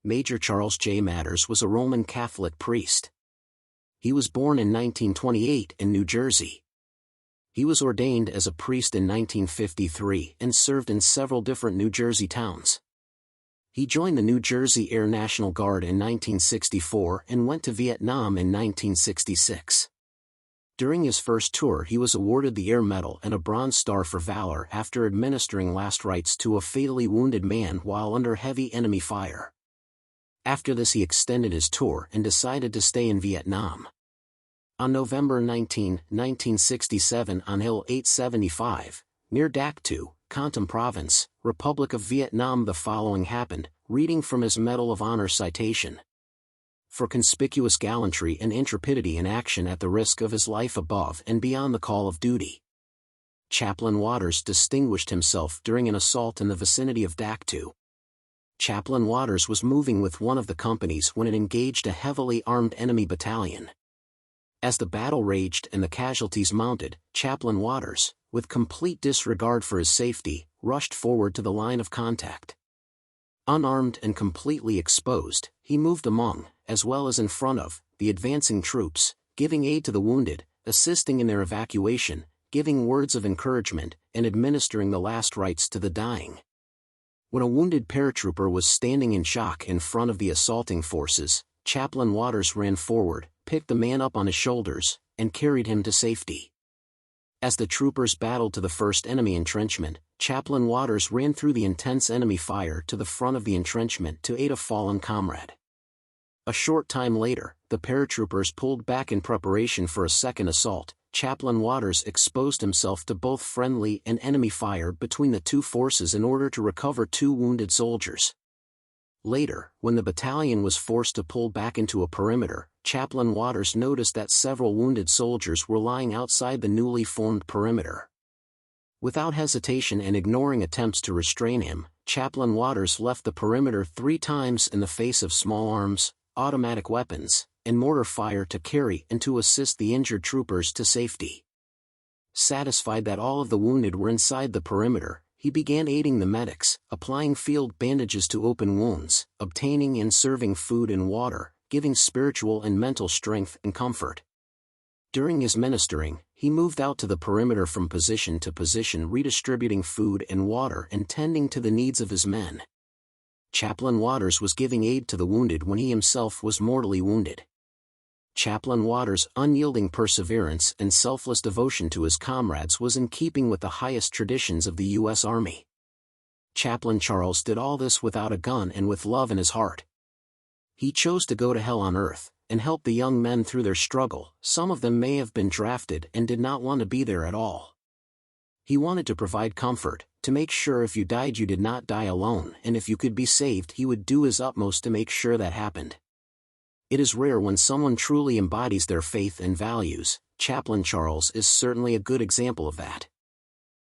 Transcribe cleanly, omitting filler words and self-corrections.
Major Charles J. Matters was a Roman Catholic priest. He was born in 1928 in New Jersey. He was ordained as a priest in 1953 and served in several different New Jersey towns. He joined the New Jersey Air National Guard in 1964 and went to Vietnam in 1966. During his first tour he was awarded the Air Medal and a Bronze Star for Valor after administering last rites to a fatally wounded man while under heavy enemy fire. After this he extended his tour and decided to stay in Vietnam. On November 19, 1967 on Hill 875, near Dak To, Con Tum Province, Republic of Vietnam, the following happened, reading from his Medal of Honor citation. For conspicuous gallantry and intrepidity in action at the risk of his life above and beyond the call of duty. Chaplain Waters distinguished himself during an assault in the vicinity of Dak To. Chaplain Waters was moving with one of the companies when it engaged a heavily armed enemy battalion. As the battle raged and the casualties mounted, Chaplain Waters, with complete disregard for his safety, rushed forward to the line of contact. Unarmed and completely exposed, he moved among, as well as in front of, the advancing troops, giving aid to the wounded, assisting in their evacuation, giving words of encouragement, and administering the last rites to the dying. When a wounded paratrooper was standing in shock in front of the assaulting forces, Chaplain Waters ran forward, picked the man up on his shoulders, and carried him to safety. As the troopers battled to the first enemy entrenchment, Chaplain Waters ran through the intense enemy fire to the front of the entrenchment to aid a fallen comrade. A short time later, the paratroopers pulled back in preparation for a second assault. Chaplain Waters exposed himself to both friendly and enemy fire between the two forces in order to recover two wounded soldiers. Later, when the battalion was forced to pull back into a perimeter, Chaplain Waters noticed that several wounded soldiers were lying outside the newly formed perimeter. Without hesitation and ignoring attempts to restrain him, Chaplain Waters left the perimeter 3 times in the face of small arms, automatic weapons, and mortar fire to carry and to assist the injured troopers to safety. Satisfied that all of the wounded were inside the perimeter, he began aiding the medics, applying field bandages to open wounds, obtaining and serving food and water, giving spiritual and mental strength and comfort. During his ministering, he moved out to the perimeter from position to position, redistributing food and water and tending to the needs of his men. Chaplain Waters was giving aid to the wounded when he himself was mortally wounded. Chaplain Waters' unyielding perseverance and selfless devotion to his comrades was in keeping with the highest traditions of the U.S. Army. Chaplain Charles did all this without a gun and with love in his heart. He chose to go to hell on earth, and help the young men through their struggle. Some of them may have been drafted and did not want to be there at all. He wanted to provide comfort, to make sure if you died you did not die alone, and if you could be saved he would do his utmost to make sure that happened. It is rare when someone truly embodies their faith and values. Chaplain Charles is certainly a good example of that.